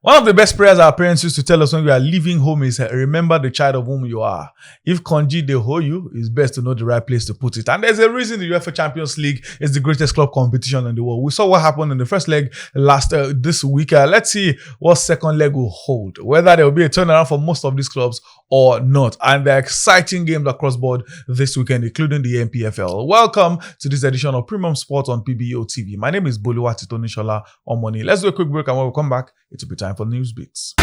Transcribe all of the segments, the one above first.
One of the best prayers our parents used to tell us when we are leaving home is, remember the child of whom you are. If Konji they hold you, it's best to know the right place to put it. And there's a reason the UEFA Champions League is the greatest club competition in the world. We saw what happened in the first leg this week. Let's see what second leg will hold, whether there will be a turnaround for most of these clubs or not. And the exciting games across board this weekend, including the NPFL. Welcome to this edition of Premium Sport on PBO TV. My name is Bolu Shola Omoni. Let's do a quick break, and when we come back, it will be time for news beats.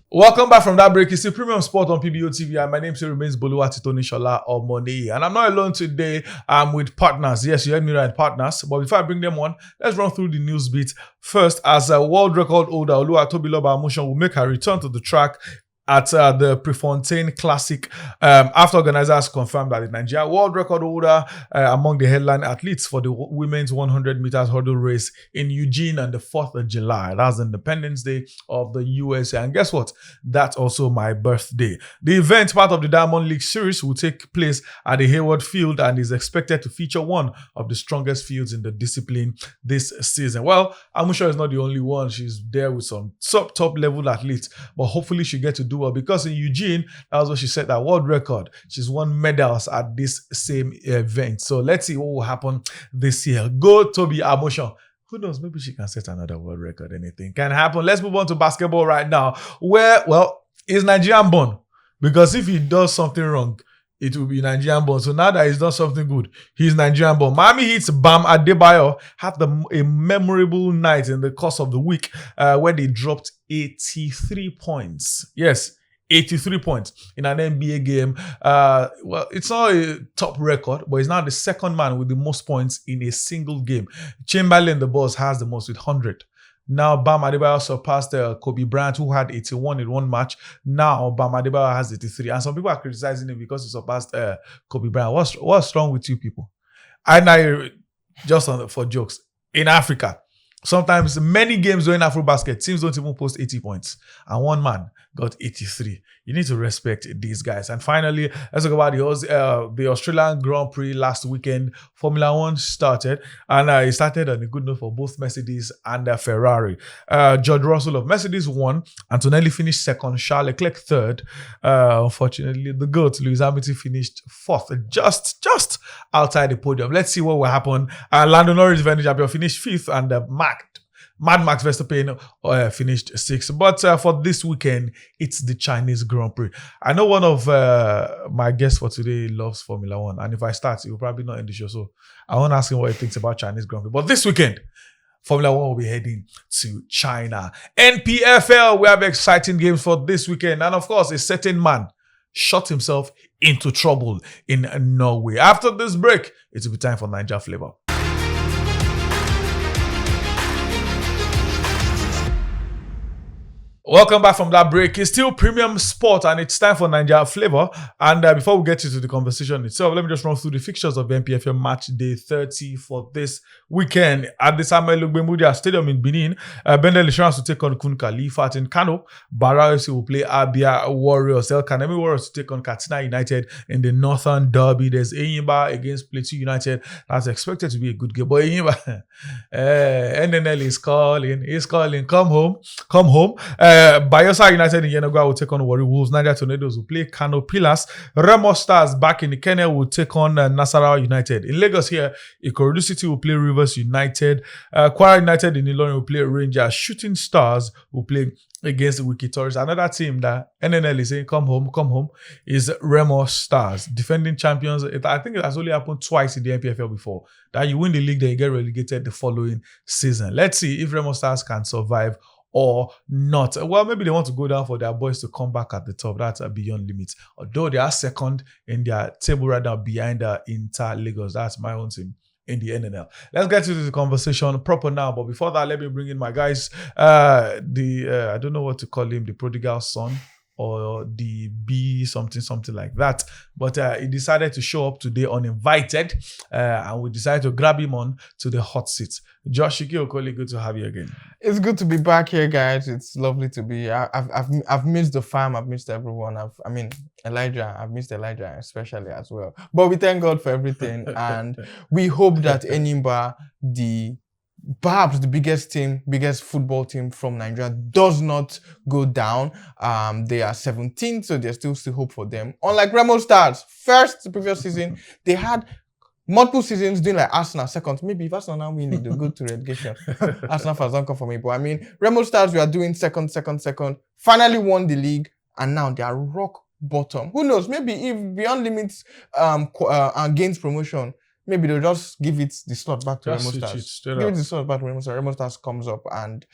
Welcome back from that break. It's the Premium Sport on PBO TV, and my name still remains Bolu Shola Omoni. And I'm not alone today. I'm with partners. Yes, you heard me right, partners. But before I bring them on, let's run through the news beats. First, as a world record holder, Oluwatobiloba Amusan will make her return to the track at the Prefontaine Classic after organizers confirmed that the Nigeria world record holder among the headline athletes for the women's 100 meters hurdle race in Eugene on the 4th of July. That's Independence Day of the USA. And guess what? That's also my birthday. The event, part of the Diamond League series, will take place at the Hayward Field and is expected to feature one of the strongest fields in the discipline this season. Well, Amusha is not the only one. She's there with some top level athletes, but hopefully she gets to do well, because in Eugene, that was what she set that world record. She's won medals at this same event. So let's see what will happen this year. Go Toby Amusha. Who knows? Maybe she can set another world record. Anything can happen. Let's move on to basketball right now, where, well, is Nigerian born? Because if he does something wrong, it will be Nigerian born. So now that he's done something good, he's Nigerian born. Miami Heat's Bam Adebayo had a memorable night in the course of the week where they dropped 83 points. Yes, 83 points in an NBA game. Well, it's not a top record, but he's now the second man with the most points in a single game. Chamberlain, the boss, has the most with 100. Now, Bam Adebayo surpassed Kobe Bryant, who had 81 in one match. Now, Bam Adebayo has 83. And some people are criticizing him because he surpassed Kobe Bryant. What's wrong with you people? And I, just for jokes, in Africa, sometimes many games during AfroBasket, teams don't even post 80 points. And one man got 83. You need to respect these guys. And finally, let's talk about the Australian Grand Prix last weekend. Formula One started, and it started on a good note for both Mercedes and Ferrari. George Russell of Mercedes won. Antonelli finished second. Charles Leclerc third. Unfortunately, the GOAT, Lewis Hamilton, finished fourth, just outside the podium. Let's see what will happen. Lando Norris, defending champion, finished fifth, and Mad Max Verstappen finished sixth. But for this weekend, it's the Chinese Grand Prix. I know one of my guests for today loves Formula One. And if I start, he will probably not end the show. So I won't ask him what he thinks about Chinese Grand Prix. But this weekend, Formula One will be heading to China. NPFL, we have exciting games for this weekend. And of course, a certain man shot himself into trouble in Norway. After this break, it will be time for Niger Flavor. Welcome back from that break. It's still Premium Sport, and it's time for Nigeria Flavor. And before we get into the conversation itself, let me just run through the fixtures of the NPFL Match Day 30 for this weekend. At the Samuel Lugbemudia Stadium in Benin, Bendel Insurance will take on Kun Khalifat in Kano. Barra FC will play Abia Warriors. El Kanemi Warriors will take on Katsina United in the Northern Derby. There's Enyimba against Plateau United. That's expected to be a good game. But Enyimba, NNL is calling. He's calling. Come home. Bayelsa United in Yenagoa will take on Warri Wolves. Niger Tornadoes will play Kano Pillars. Remo Stars back in the Kenya will take on Nasarawa United. In Lagos here, Ikorodu City will play Rivers United. Kwara United in Ilorin will play Rangers. Shooting Stars will play against Wiki Tourists. Another team that NNL is saying come home is Remo Stars. Defending champions. I think it has only happened twice in the NPFL before. That you win the league, then you get relegated the following season. Let's see if Remo Stars can survive or not. Well, maybe they want to go down for their boys to come back at the top. That's beyond limits. Although they are second in their table right now behind Inter Lagos. That's my own team in the NNL. Let's get to the conversation proper now. But before that, let me bring in my guys. I don't know what to call him, the prodigal son or the B something like that. But he decided to show up today uninvited, and we decided to grab him on to the hot seat. Josh Okoli, good to have you again. It's good to be back here, guys. It's lovely to be here. I've missed the fam. I've missed everyone. Elijah. I've missed Elijah especially as well. But we thank God for everything, and we hope that Enyimba, perhaps the biggest football team from Nigeria, does not go down. They are 17th, so there's still hope for them. Unlike Remo Stars, the previous season, they had multiple seasons doing like Arsenal second. Maybe if Arsenal now win, they'll go to relegation. Arsenal fans don't come for me. But I mean, Remo Stars, we are doing second. Finally won the league, and now they are rock bottom. Who knows? Maybe if Beyond Limits gains promotion, maybe they'll just give it the slot back to Remo Stars. Give it the slot back to Remo Stars. Remo Stars comes up, and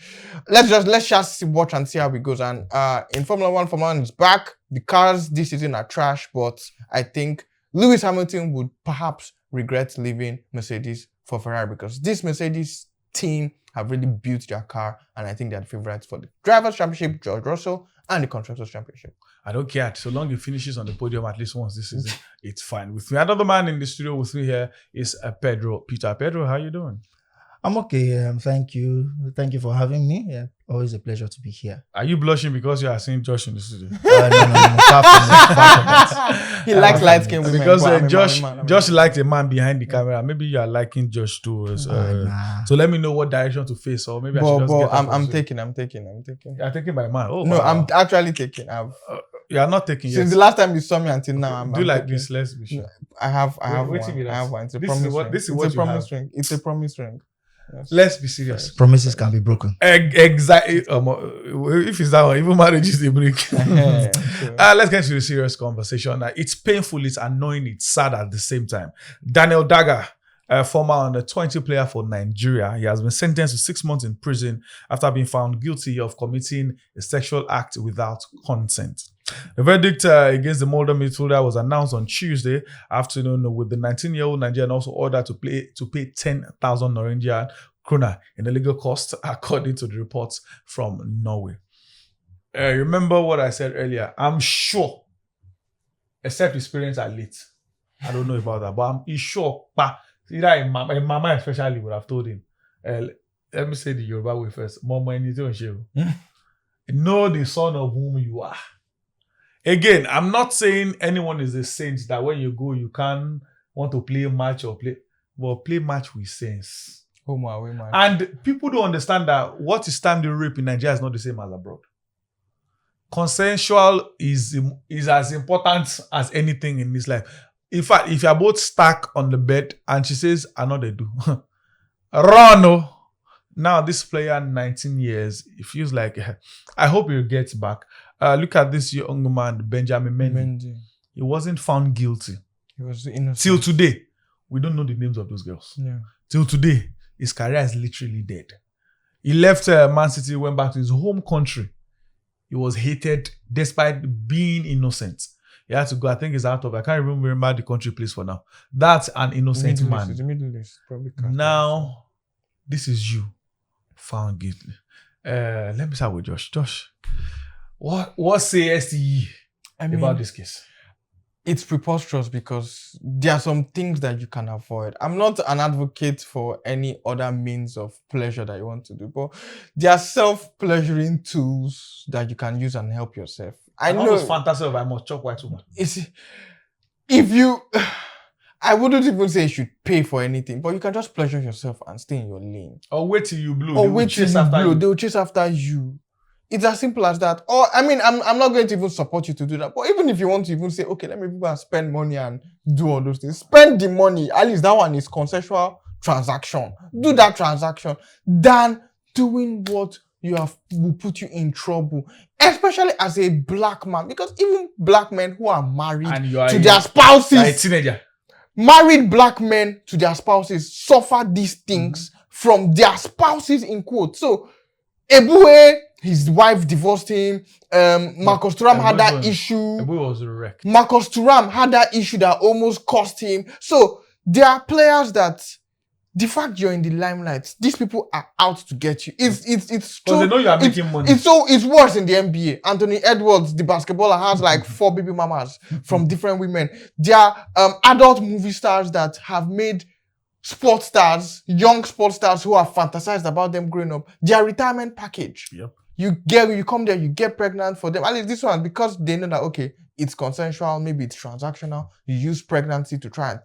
let's just watch and see how it goes. And in Formula One is back. The cars this season are trash, but I think Lewis Hamilton would perhaps regret leaving Mercedes for Ferrari, because this Mercedes team have really built their car, and I think they're the favorites for the Drivers' Championship, George Russell, and the Constructors' Championship. I don't care. So long he finishes on the podium at least once this season, it's fine with me. Another man in the studio with me here is Pedro. Pedro, how you doing? I'm okay. Thank you. Thank you for having me. Yeah, always a pleasure to be here. Are you blushing because you are seeing Josh in the studio? No. Far from it. He likes light-skinned women. Because Josh likes a man behind the camera. Maybe you are liking Josh too. Nah. So let me know what direction to face, or maybe I should just get I'm taking. You're taking my man. Oh no, wow. I'm actually taking. You are not taking. Since the last time you saw me until now, I'm like taking. this. Let's be sure. I have Wait one. It's a This promise is what- ring. this is It's what a you promise have. ring. It's a promise ring. Yes. Let's be serious. Promises can be broken. Exactly. If it's that one, even marriage is a break. Let's get into the serious conversation. It's painful, it's annoying, it's sad at the same time. Daniel Daga, former under-20 player for Nigeria, he has been sentenced to 6 months in prison after being found guilty of committing a sexual act without consent. The verdict against the Molde midfielder was announced on Tuesday afternoon, with the 19-year-old Nigerian also ordered to pay 10,000 Norwegian kroner in the legal cost, according to the reports from Norway. Remember what I said earlier? I'm sure, except his parents are late. I don't know about that, but I'm sure. Either a mama especially would have told him. Let me say the Yoruba way first. Mama, know the son of whom you are. Again, I'm not saying anyone is a saint that when you go, you can't want to play match but play match with sense. Home or away match. And people don't understand that what is time rape in Nigeria is not the same as abroad. Consensual is as important as anything in this life. In fact, if you're both stuck on the bed and she says, I know they do. Run. Now this player, 19 years, it feels like, I hope he gets back. Look at this young man, Benjamin Mendy. He wasn't found guilty. He was innocent. Till today, we don't know the names of those girls. Yeah. Till today, his career is literally dead. He left Man City, went back to his home country. He was hated despite being innocent. He had to go. I think he's out of. I can't remember the country place for now. That's an innocent man. It's the Middle East. Probably now, this is you found guilty. Let me start with Josh. Josh, what say STE about this case? It's preposterous because there are some things that you can avoid. I'm not an advocate for any other means of pleasure that you want to do, but there are self-pleasuring tools that you can use and help yourself. I know it's fantasy of I must chop white woman. I wouldn't even say you should pay for anything, but you can just pleasure yourself and stay in your lane. Or wait till you blow. Or wait till you blow. They will chase after you. It's as simple as that. Or, I mean, I'm not going to even support you to do that. But even if you want to even say, okay, let me go and spend money and do all those things. Spend the money. At least that one is consensual transaction. Do that transaction than doing what will put you in trouble. Especially as a black man. Because even black men who are married to their spouses. You're a teenager. Married black men to their spouses suffer these things from their spouses, in quotes. So, Ebue, his wife divorced him. Marcus Thuram had that issue. Ebue was wrecked. Marcus Thuram had that issue that almost cost him. So, there are players that the fact you're in the limelight, these people are out to get you. It's Because true. they know you are making money. It's worse in the NBA. Anthony Edwards, the basketballer, has like 4 baby mamas from different women. There are adult movie stars that have made sports stars, young sports stars who have fantasized about them growing up. Their retirement package. Yep. You come there, you get pregnant for them. At least this one, because they know that okay, it's consensual, maybe it's transactional. You use pregnancy to try and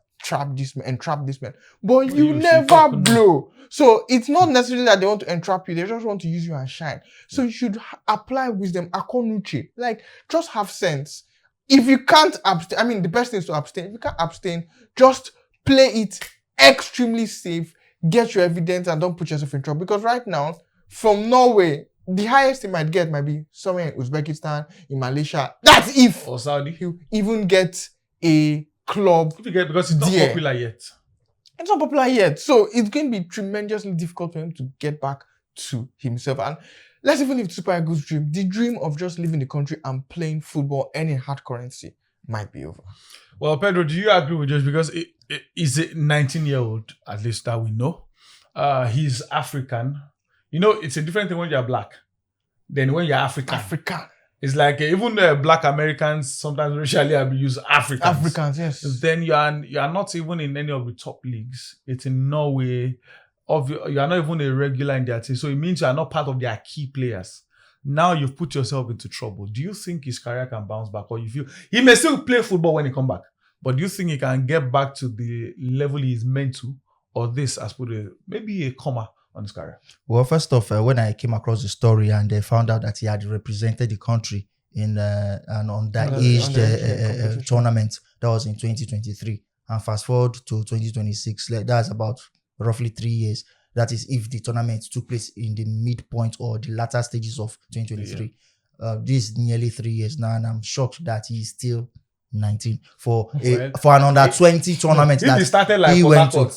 entrap this man. But you never blow. So it's not necessarily that they want to entrap you, they just want to use you and shine. So you should apply wisdom, akonuche. Like, just have sense. If you can't abstain, I mean, the best thing is to abstain. If you can't abstain, just play it extremely safe, get your evidence, and don't put yourself in trouble. Because right now, from Norway, the highest you might get might be somewhere in Uzbekistan, in Malaysia. That's if Or Saudi. you even get a club. If you get, because it's not there. popular yet. It's not popular yet. So it's going to be tremendously difficult for him to get back to himself. And let's even leave the Super Eagles dream. The dream of just leaving the country and playing football, earning hard currency, might be over. Well, Pedro, do you agree with Josh? Because he's a 19-year-old, at least that we know. He's African. You know, it's a different thing when you're black than when you're African. It's like even black Americans sometimes racially abuse Africans. Yes. Then you are not even in any of the top leagues. It's in Norway. You are not even a regular in their team. So it means you are not part of their key players. Now you've put yourself into trouble. Do you think his career can bounce back? Or you feel he may still play football when he come back, but do you think he can get back to the level he is meant to? Or this has put maybe a comma on his career? Well, first off, when I came across the story and they found out that he had represented the country in an underage tournament, that was in 2023. And fast forward to 2026, that's about roughly 3 years. That is if the tournament took place in the midpoint or the latter stages of 2023. Yeah. This is nearly 3 years now, and I'm shocked that he's still 19 for an under 20 tournament. He started like he went to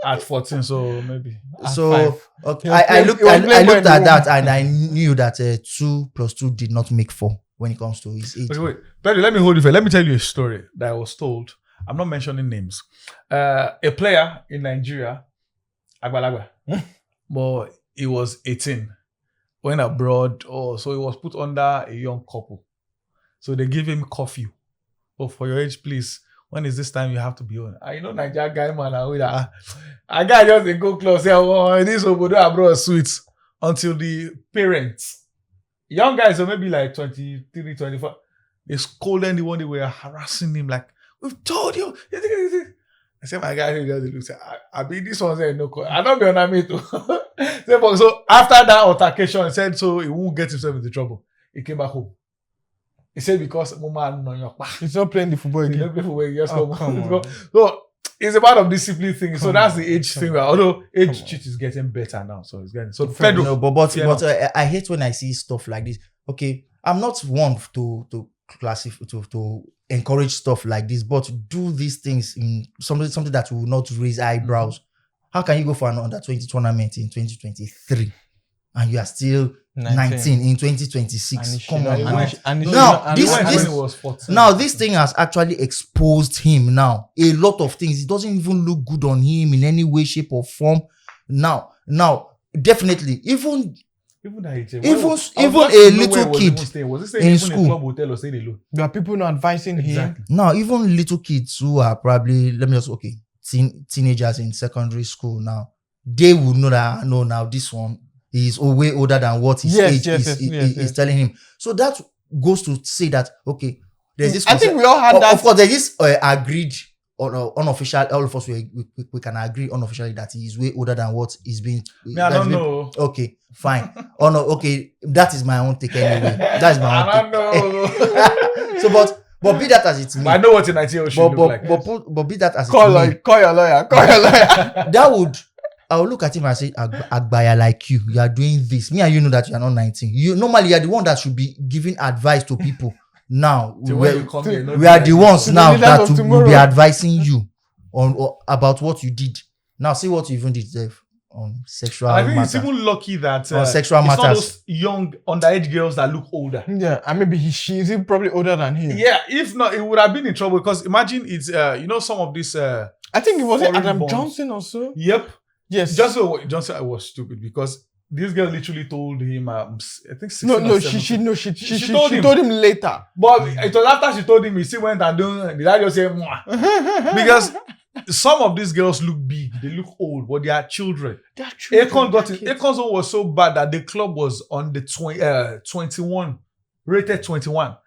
at 14, so maybe. So okay, I looked at that and I knew that 2 plus 2 did not make 4 when it comes to his age. Wait. Pedro, let me hold you for. Let me tell you a story that I was told. I'm not mentioning names. A player in Nigeria, Agbalagba, but he was 18, went abroad. So he was put under a young couple. So they give him curfew. Oh, for your age, please. When is this time you have to be on? You know, Nigeria guy, man. I guy just go close. Say, oh, this Obodo abroad sweet. Until the parents, young guys, or maybe like 23, 24, they scolded the one they were harassing him. Like, we've told you. I said, my guy, he just looks. I mean, this one said no. I don't be on me too. So after that altercation, he said so he won't get himself into trouble. He came back home. He said because Mama no your he's not playing the football again. He don't play football. He just come on. So it's a part of discipline thing. So that's the age thing. Although age cheat is getting better now, so it's getting so. Pedro, no, but I hate when I see stuff like this. Okay, I'm not one to classify to encourage stuff like this, but do these things in something that will not raise eyebrows. How can you go for an under 20 tournament in 2023 and you are still 19 in 2026? Come on. Now this thing has actually exposed him now. A lot of things. It doesn't even look good on him in any way, shape, or form. Now, definitely, even a little kid in school. There are people not advising him. Now, even little kids who are probably, teenagers in secondary school now, they would know that, no, now this one is way older than what his age is telling him. So that goes to say that, okay, there's this concept. I think we all had that. Of course, there's this agreed or unofficial, all of us, we can agree unofficially that he is way older than what is being. I don't know. Okay, fine. Oh no, okay, that is my own take anyway. That's my own take. I don't know. So, but be that as it may. I know what a 19-year-old should look like. But be that as call it may. Call your lawyer. That would. I will look at him and say, Agbaya, like you are doing this. Me and you know that you are not 19. You are the one that should be giving advice to people. Now we are the ones now that will be advising you on about what you did. Now see what you even did there on sexual matters. I think it's even lucky that on sexual it's matters. not those young underage girls that look older. Yeah, and maybe she's probably older than him. Yeah, if not, it would have been in trouble because imagine it's some of these I think it was foreign Adam bonds. Johnson or so. Yep. Yes. Johnson was stupid because this girl literally told him, I think 16 or No, 17. she told him later. But it was after she told him, he still went and done. Did I just say, mwah? Because some of these girls look big, they look old, but they are children. Akon got it. Akon's one was so bad that the club was on the 21, rated 21.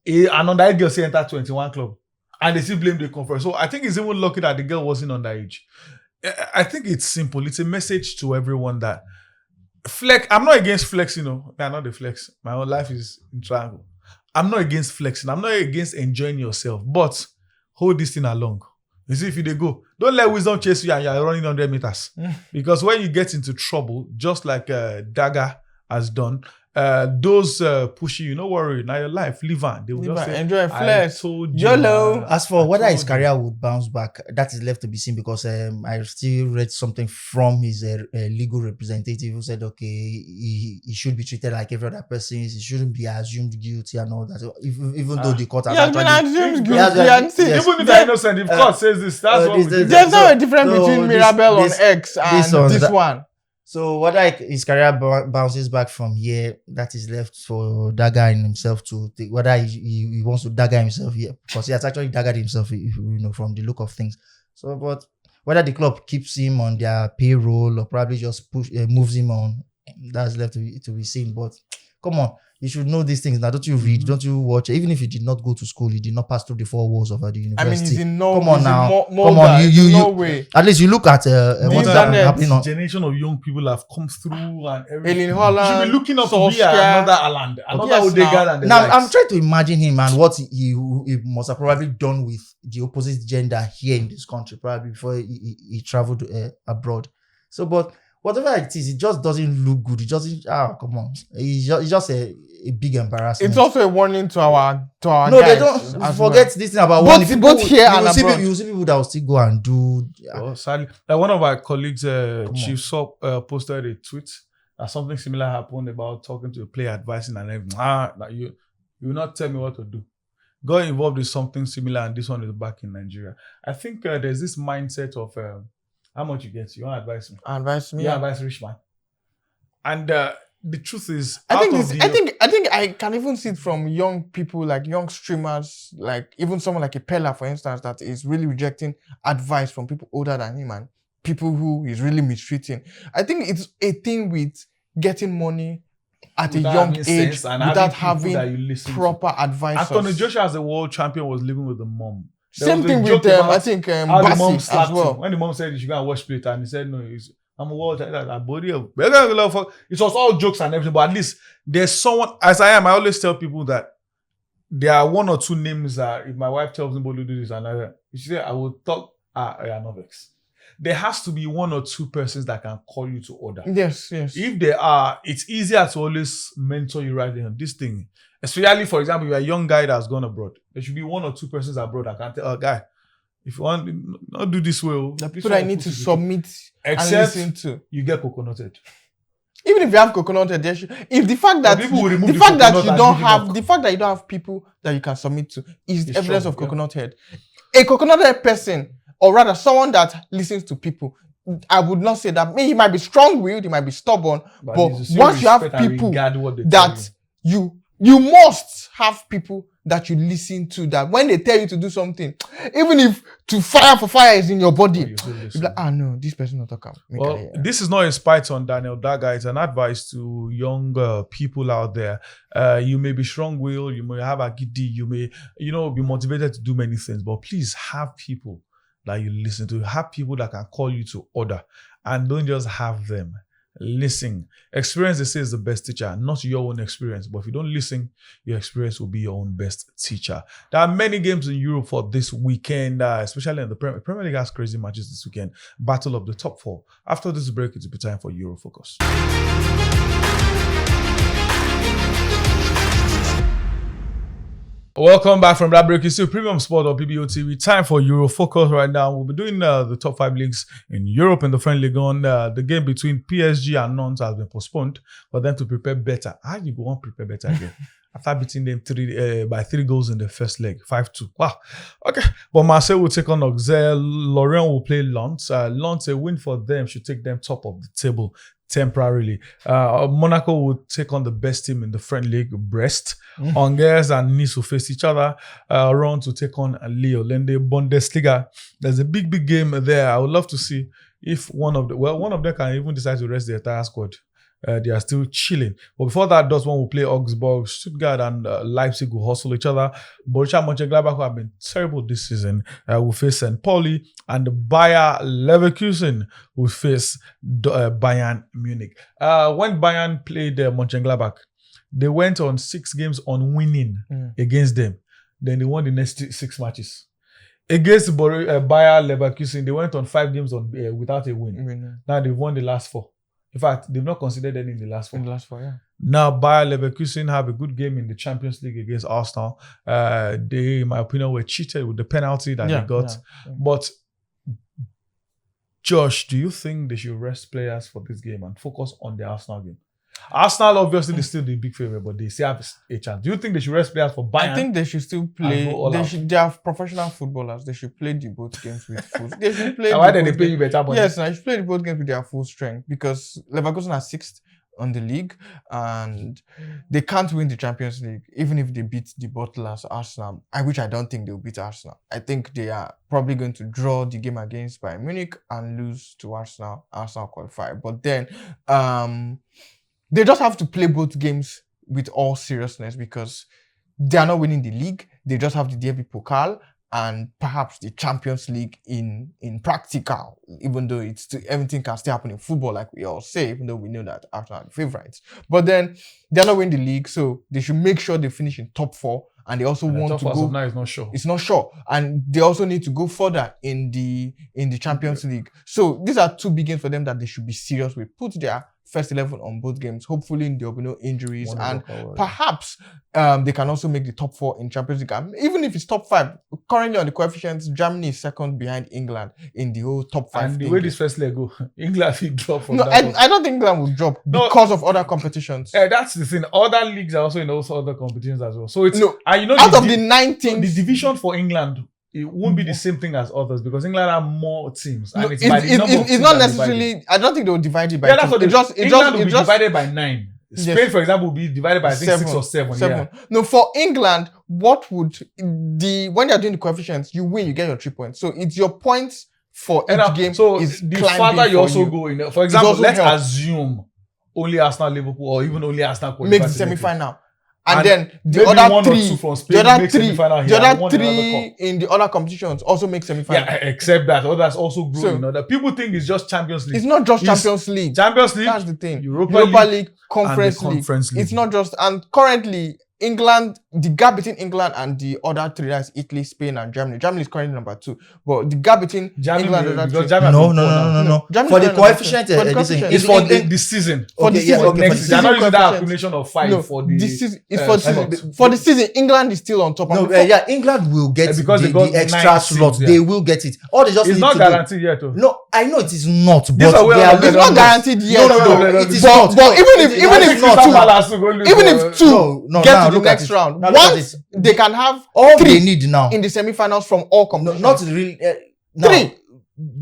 And on that girl say enter 21 club. And they still blame the conference. So I think it's even lucky that the girl wasn't underage. I think it's simple. It's a message to everyone that flex. I'm not against flexing, I'm not the flex. My whole life is in triangle. I'm not against flexing. I'm not against enjoying yourself. But hold this thing along. You see, if you go, don't let wisdom chase you and you're running 100 meters. Because when you get into trouble, just like Dagger has done, those pushing you, no worry, now your life, live on. They will just say, enjoy flex. I told you, YOLO. As for whether his career would bounce back, that is left to be seen because I still read something from his legal representative who said, okay, he should be treated like every other person. He shouldn't be assumed guilty and all that. Even though the court has Been assumed guilty. Even if they're innocent, if court says this, that's what we do. There's no difference between Mirabel on X and this one. So whether his career bounces back from here, that is left for that guy in himself to think, whether he wants to dagger himself here, because he has actually daggered himself, from the look of things. So, but whether the club keeps him on their payroll or probably just moves him on, that's left to be seen. But come on, you should know these things now. Don't you read? Don't you watch? Even if you did not go to school, you did not pass through the 4 walls of the university. I mean, he's in no. Come on now. Come on, you way. At least you look at what's happening on. Generation of young people have come through and everything. Erling Haaland, you should be looking up to be Solskjaer. another Haaland, another Yes, Odegaard and the Now likes. I'm trying to imagine him and what he must have probably done with the opposite gender here in this country, probably before he traveled abroad. So, but whatever it is, it just doesn't look good. It doesn't. Come on, it's just a big embarrassment. It's also a warning to our no, guys they don't as forget well. this thing about Both people, here and abroad. You see people that will still go and do. Oh, sadly, like one of our colleagues, Chief Sop, posted a tweet that something similar happened about talking to a player, advising and everything. Like you will not tell me what to do. Got involved in something similar, and this one is back in Nigeria. I think there's this mindset of how much you get. You want to advise me? Advise me. You advise rich man. And the truth is, I think I can even see it from young people, like young streamers, like even someone like a Pella, for instance, that is really rejecting advice from people older than him and people who is really mistreating. I think it's a thing with getting money at a young age without having proper advice. Anthony Joshua, as a world champion, was living with the mom. Same thing with I think Bassi as well. When the mom said you should go and wash plate, and he said no, I'm a world champion. It was all jokes and everything, but at least there's someone. As I always tell people that there are 1 or 2 names that if my wife tells me Bolu do this and that, she said I will talk. Novex. There has to be 1 or 2 persons that can call you to order. Yes. If there are, it's easier to always mentor you right in this thing. Especially, for example, you're a young guy that's gone abroad. There should be 1 or 2 persons abroad that can tell a guy, if you want, not do this well. The people I need to submit except and listen to. You get coconuted. Even if you have coconuted, if the fact that you don't have people that you can submit to is the evidence of coconut head. A coconut head person, or rather someone that listens to people, I would not say that. He might be strong-willed, he might be stubborn, but once you have people that you must have people that you listen to, that when they tell you to do something, even if to fire for fire is in your body, you're like, no, this person not talking. Well, this is not a spite on Daniel Daga. It's an advice to young people out there. You may be strong-willed, you may have a giddy, you may, be motivated to do many things, but please have people that you listen to. Have people that can call you to order, and don't just have them. Listen. Experience, they say, is the best teacher, not your own experience. But if you don't listen, your experience will be your own best teacher. There are many games in Europe for this weekend, especially in the Premier League has crazy matches this weekend. Battle of the top 4. After this break, it will be time for Euro Focus. Welcome back from that break. It's still Premium Sport on PBO TV. Time for Euro Focus right now. We'll be doing the top 5 leagues in Europe in the French League on. The game between PSG and Nantes has been postponed for them to prepare better. How do you go on prepare better again? after beating them by 3 goals in the first leg, 5-2. Wow. Okay. But Marseille will take on Auxerre. Lorient will play Lens. Lens, a win for them should take them top of the table temporarily. Monaco will take on the best team in the French league, Brest. Angers and Nice will face each other. Rennes will take on Lille. In the Bundesliga, there's a big game there. I would love to see if one of them can even decide to rest the entire squad. They are still chilling. But before that, Dortmund will play Augsburg. Stuttgart and Leipzig will hustle each other. Borussia Mönchengladbach, who have been terrible this season, will face St. Pauli. And Bayer Leverkusen will face Bayern Munich. When Bayern played Mönchengladbach, they went on 6 games unwinning against them. Then they won the next 6 matches. Against Bayer Leverkusen, they went on 5 games without a win. Now they've won the last 4. In fact, they've not considered any in the last 4. In the last 4, yeah. Now, Bayer Leverkusen have a good game in the Champions League against Arsenal. They, in my opinion, were cheated with the penalty that they got. Yeah. But, Josh, do you think they should rest players for this game and focus on the Arsenal game? Arsenal, obviously, they're still the big favorite, but they still have a chance. Do you think they should rest players for Bayern? I think they should still play. They are professional footballers. They should play the both games with full. They should play. Why did they pay you better money? Yes, I should play the both games with their full strength because Leverkusen are 6th on the league and they can't win the Champions League even if they beat the bottlers Arsenal. Which I don't think they'll beat Arsenal. I think they are probably going to draw the game against Bayern Munich and lose to Arsenal. Arsenal qualify, but then they just have to play both games with all seriousness because they are not winning the league. They just have the DFB Pokal and perhaps the Champions League in practical, even though everything can still happen in football, like we all say, even though we know that Arsenal are the favorites. But then they're not winning the league, so they should make sure they finish in top 4. And they also want to go. Now is not sure. It's not sure, and they also need to go further in the Champions League. So these are 2 big games for them that they should be serious with. Put their first 11 on both games. Hopefully there will be no injuries, and perhaps they can also make the top 4 in Champions League. Even if it's top 5, currently on the coefficients, Germany is 2nd behind England in the whole top 5. And the way this first leg go, England will drop from I don't think England will drop because of other competitions. That's the thing. Other leagues are also in those other competitions as well. So it's out of the 19, the division for England, it won't be the same thing as others because England have more teams, and it's by the number of teams. It's not necessarily. I don't think they will divide it by. That's what England will be divided by 9. Spain, for example, will be divided by I think 6 or 7. Yeah. No, for England, what would when they are doing the coefficients, you win, you get your 3 points. So it's your points for each game. So is the farther you also go in. For example, let's assume only Arsenal, Liverpool, or even only Arsenal makes the semi-final. And then the other 3 from Spain the other 3 in the other competitions also make semi-final. Yeah, except that others also grow. So, the people think it's just Champions League. It's not just Champions League. Champions League. That's the thing. Europa League, Conference League. It's not just. And currently, England, the gap between England and the other 3, that's Italy, Spain, and Germany. Germany is currently number 2, but the gap between England and the other 3. No. For the coefficient, it's for the season. For the season, they are not using that accumulation of 5 for the season. It's for the season. For the season, England is still on top. England will get because the extra slot. They will get it. All they just it's not guaranteed yet. No, I know it is not. But it's not guaranteed yet. No, it is not. But even if 2 get to the next round, once they can have all they need now in the semi-finals from all competitions. Not really. 3.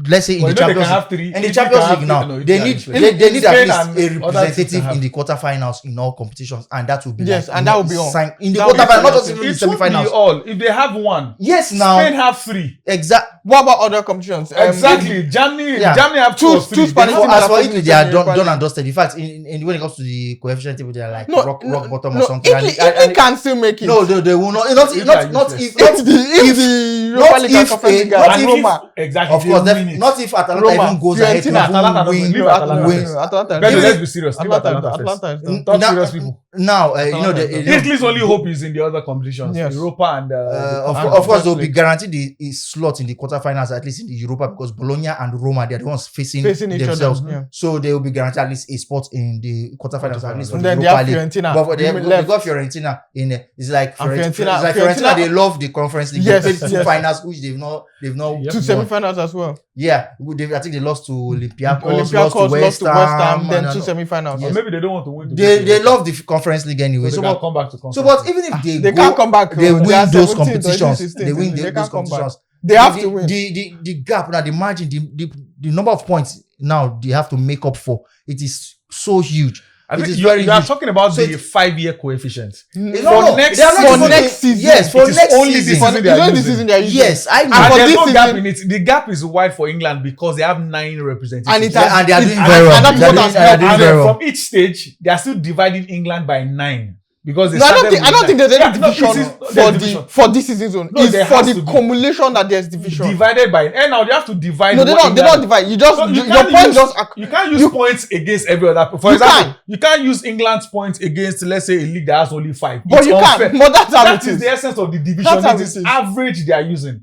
Let's say in the Champions League. In the Champions League now, they need at least a representative in the quarterfinals in all competitions, and that will be and that will be all in the quarterfinals, not just in the semi-finals. All if they have 1. Yes, now Spain have 3. Exactly. What about other competitions? Exactly. Germany have 2 or 3. As for Italy, they are done and dusted. In fact, in when it comes to the coefficient table, they are like rock bottom or something. Italy can still make it. No, they will not. Not if the Europa League and Conference League and Roma. Exactly. Of course, not if Atalanta even goes ahead to win. Let's be serious. Atalanta. Not serious people. Now, Italy's only hope is in the other competitions, Europa and. Of course, they'll be guaranteed the slot in the quarterfinals, at least in the Europa, because Bologna and Roma, they're the ones facing themselves. Each other, so they will be guaranteed at least a spot in the quarterfinals, at least for the Europa League. Fiorentina. But they got Fiorentina in it. It's like Fiorentina. They love the Conference League. They played 2 finals, which they've not 2 semi-finals as well. Yeah, I think they lost to Olympiacos, Olympiacos lost to West Ham, then and- two semi-finals. Or maybe they don't want to win. They love the conference league anyway. So So, they can but, come back to conference. so but even if They can't come back. they They win are those 17th, competitions. 16th, They win they those can't come back. competitions. They have to win. The gap now, the margin, the number of points now they have to make up for. It is so huge. I It think is you are huge. talking about So the 5-year coefficient. No, For next they are not season- even- next season. Yes, for It is next only this season. season they are It's only using. this season they are using. Yes, I know. And for there's this no gap season- in it. The gap is wide for England because they have 9 representatives. And it Yeah, has- and they are it- doing and- very well. and that's They are what doing- has they are helped. doing And very then well. from each stage, they are still dividing England by 9 because they No, I don't started think with there's nine. any Yeah, no, division it is- for there's the division. for this season zone. No, It's there for has the to be. cumulation that there's division. Divided by, and now they have to divide. No, they what don't. They England- don't divide. You just So you your can't point use- just You can't use you- points against every other. For You example, can. you can't use England's points against, let's say, a league that has only 5. but It's you unfair. can't. But that's how That it is is. the essence of the division. That's how It is it is. average they are using.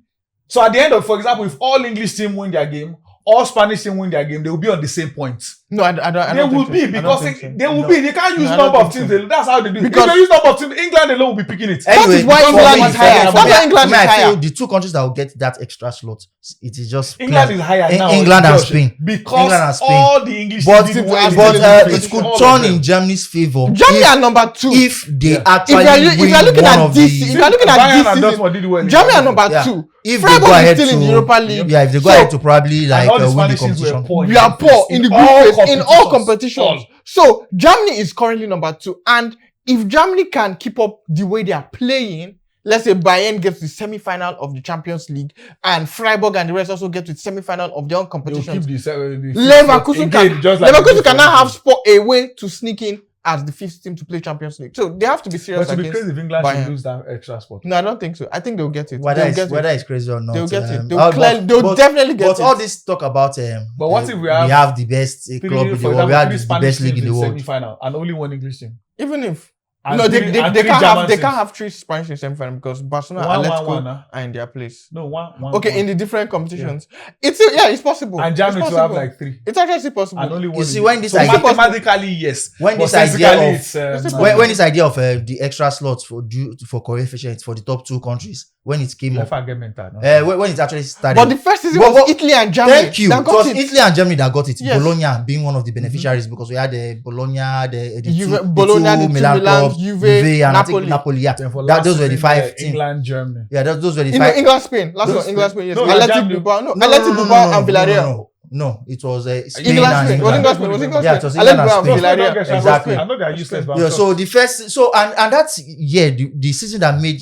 So at the end of, for example, if all English team win their game, all Spanish team win their game, they will be on the same points. No, I don't. They think will so. be I don't because think so. they will be. They can't use No, I number don't of think teams. so. That's how they do it. Because- If they use number of teams, England alone will be picking it. Anyway, is why for England me, is higher. for That's me, why England for me, is I feel higher. the two countries that will get that extra slot, it is just England is higher now. England and Josh, Spain. Because England and Spain. all the English But, teams did but, well in but the it competition, could all of turn them. in Germany's favor Germany are number 2. if they Yeah. actually if win you're looking one at of this, the. if you're looking at Bayern this and season, Dortmund did well in Germany the are number Yeah. 2. If they Freiburg go is ahead still in to Europa League. yeah, if they go So- ahead to probably And like all the win the Spanish teams were competition. poor We are poor in the group all phase in all competitions. All. So Germany is currently number 2, and if Germany can keep up the way they are playing, let's say Bayern gets the semi-final of the Champions League, and Freiburg and the rest also get to the semi-final of their own They'll keep competitions. the Leverkusen again, just like Leverkusen they can did now for have spot a way to sneak in as the 5th team to play Champions League. So they have to be But serious it would be against. crazy if England should Bayern. lose that extra spot. No, I don't think so. I think they'll get it. Whether They'll it's, get whether it. it's crazy or not, They'll get it. but- They'll definitely get but it. all this talk about But what if we have the best Three, club in for the world, we example, have three the Spanish best league teams in the world. semi-final and only one English team. Even if And no, three- they and can't three have German they can't teams. have 3 Spanish in semi-final because Barcelona, One, Atletico one, huh? are in their place. No, one. Okay, in the different competitions, it's possible. And Germany It's to have possible. like 3. It's actually possible. And only one. You see, in- when this so idea- mathematically, yes. When But this idea statistically, of- it's, It's when this idea of the extra slots for coefficients for the top 2 countries, when it came up, get mental. No? when it actually started. But the first season But- was but- Italy and Germany. Thank you. that It got was it. Italy and Germany that got it. Yes. Bologna being one of the beneficiaries because we had the Bologna, the Bologna, the two Milan, clubs, Juve, and I think Napoli. Napoli. Yeah, Then for that, last those were the season, 5 teams. England, Germany. Yeah, those were the You 5. know, England, Spain. Last Those- one, England, Spain. Yes. No, Athletic Germany. Bilbao. No, Athletic Bilbao and Villarreal. No, it was Spain England, and Spain. Was England. England, Spain. Was England, Yeah, it Spain. was Athletic England and Bilbao and Spain. Villarreal. Exactly. I know they are useless. But Yeah, I'm so the first, and that's the season that made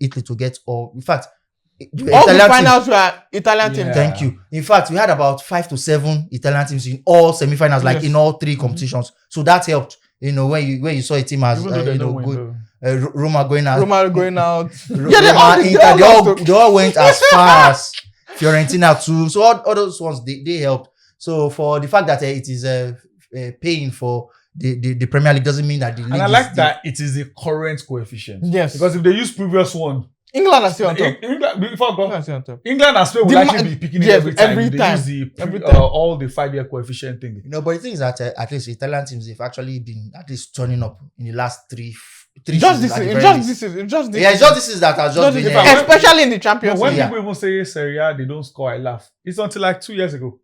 Italy to get all. In fact, the All the Italian team- finals were Italian teams. Yeah. Thank you. In fact, we had about 5 to 7 Italian teams in all semi-finals, like Yes. in all 3 competitions. So that helped. You know, when you saw a team as even though they you don't know win, good, though. Roma going out, Roma going out. Roma, Yeah, they all- Inter, they all lost. they all went as far as Fiorentina too. So all those ones they helped. So for the fact that it is paying for the Premier League doesn't mean that the league. And I is like the- that it is the current coefficient. Yes. Because if they use previous one, England are still on top. England, before I go, England are still on top. England and Spain will The actually ma- be picking it yes, every time. every They time. use the Every time. all the 5-year coefficient thing. You know, but the thing is that at least Italian teams have actually been at least turning up in the last three Just seasons this at the season. very Just least. this season. Just this Yeah, it's season. just this is that has Just just this been. season. When- Especially in the But Champions when League. Yeah. people even say Serie A, they don't score, I laugh. It's until like 2 years ago.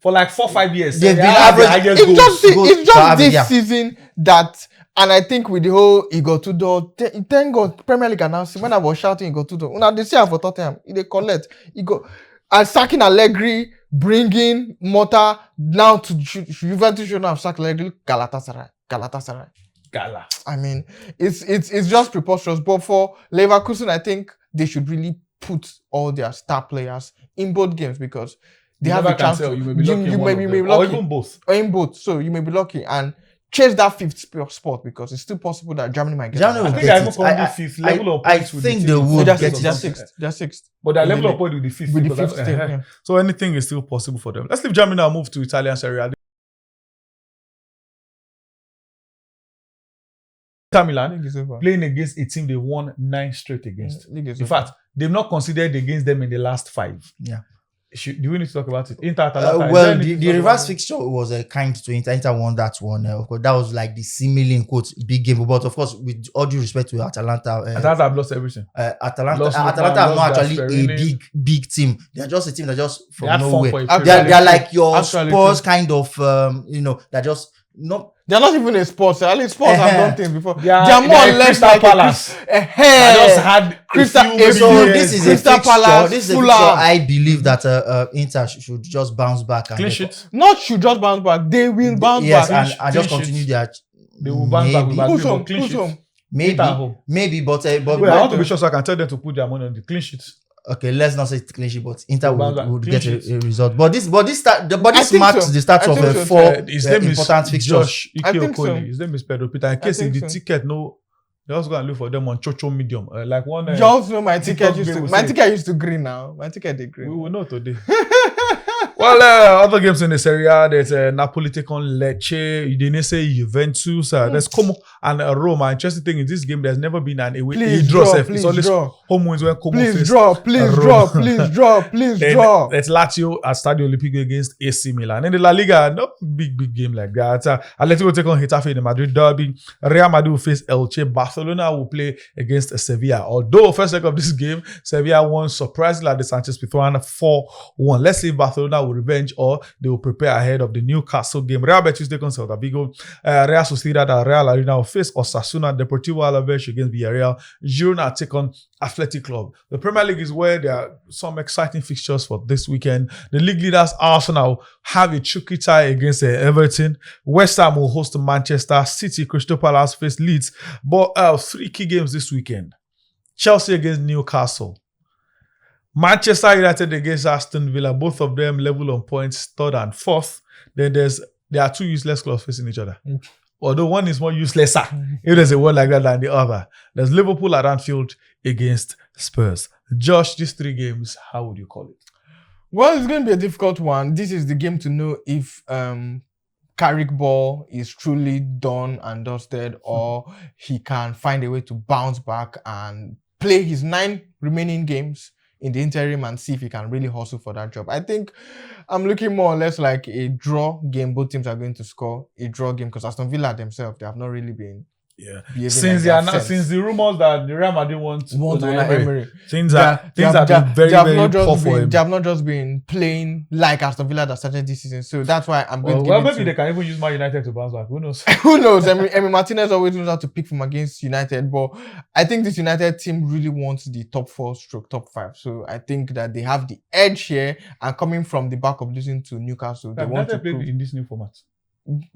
For like 4-5 years. They've Serie been A has the average- highest It's goals. just goals it's per just average, this yeah. season that, and I think with the whole Igotudo, thank God Premier League announced it. When I was shouting Igotudo, now they say for Tottenham, they collect Igo and sacking Allegri, bringing Mota now to Juventus should not have sacked Allegri. Galatasaray. Gala. I mean, it's just preposterous. But for Leverkusen, I think they should really put all their star players in both games because they You have never a can chance. tell. You may be lucky. you in one may of be them. lucky. Or even both. Or in both, so you may be lucky and chase that 5th spot because it's still possible that Germany might get Germany it. will I think get I even it. call the fifth level of I points with the think team. they No, would they're get sixth. it. They're sixth. They're sixth. But their In the level of league. point with the fifth. With the because 5th that's- team. Yeah. So anything is still possible for them. Let's leave Germany now and move to Italian Serie A. Inter Milan League is over. playing against a team they won 9 straight against. League is In over. fact, they've not considered against them in the last 5. Yeah. Do we need to talk about it? Inter Atalanta. Well, the reverse fixture was a kind to Inter. Inter won that one. Of course, that was like the seemingly in quotes big game. But of course, with all due respect to Atalanta, Atalanta have lost everything. Atalanta Lost are Lookman, not lost actually a Gasperini. big team. They are just a team that just They from had fun nowhere. for a Actually, period. They're like your Actually, Spurs kind of that just not. They're not even a sports. At least sports have done things before. They are They're more or less Crystal like Palace. I just had Crystal- a few maybe so So years. this is a Crystal fixture. Palace, This is a fixture. Fulham. I believe that Inter should just bounce back and Clean sheet. Not should just bounce back. They will bounce Yes, back. and just Clean continue sheet. their. They will bounce back with Maybe. Who's Madrid, home? but clean Who's sheet. home? Maybe, Inter at home. maybe, but Wait, I want to be but- sure so I can tell them to put their money on the clean sheet. okay, let's not say clean sheet, but Inter Bounce back. would Clean get sheet. a result. But this I think marks so. the start I of think so. four His name is important fixtures. Josh I think so. Okoli. His name is Pedro Peter. In case think if the so. ticket no, just go and look for them on Chocho Medium. Like one. You also know my ticket used They to. will My say- ticket used to green now. My ticket is We green. will know today. Well, other games in the Serie A, there's Napoli take on Lecce, Udinese, Juventus, there's Como and Roma. Interesting thing in this game, there's never been an away Please draw. draw, It's please always draw. home wins when Como Please face draw, please Roma. draw, please draw, please Then draw. there's Lazio at Stadio Olimpico against AC Milan. And in the La Liga, no big game like that. Atletico take on Getafe in the Madrid derby. Real Madrid will face Elche. Barcelona will play against Sevilla. Although first leg of this game, Sevilla won surprisingly at the Sanchez Pizjuan 4-1. Let's see if Barcelona will revenge or they will prepare ahead of the Newcastle game. Real Betis take on Celta Vigo. Real Sociedad at Real Arena will face Osasuna. Deportivo Alaves against Villarreal. Girona take on Athletic Club. The Premier League is where there are some exciting fixtures for this weekend. The league leaders Arsenal have a tricky tie against Everton. West Ham will host Manchester City. Crystal Palace face Leeds. But 3 key games this weekend. Chelsea against Newcastle. Manchester United against Aston Villa. Both of them level on points, 3rd and 4th. Then there are 2 useless clubs facing each other. Although one is more useless, if there's a word like that than the other. There's Liverpool at Anfield against Spurs. Josh, these 3 games, how would you call it? Well, it's going to be a difficult one. This is the game to know if Carrick Ball is truly done and dusted, or he can find a way to bounce back and play his 9 remaining games in the interim and see if he can really hustle for that job. I think I'm looking more or less like a draw game. Both teams are going to score a draw game because Aston Villa themselves, they have not really been behaving Since the rumors that the Real Madrid want Unai Emery, things have been very, very poor for him. They have not just been playing like Aston Villa that started this season. So that's why I'm going to give Well, it maybe to... they can even use Man United to bounce back. Who knows? Who knows? Emi Martinez always knows how to pick from against United, but I think this United team really wants the top 4 / top 5. So I think that they have the edge here, and coming from the back of losing to Newcastle, they want to play prove in this new format.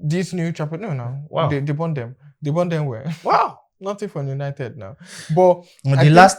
this new chapter. No. Wow. They won them. They won them well. Wow. Nothing for United now. But The last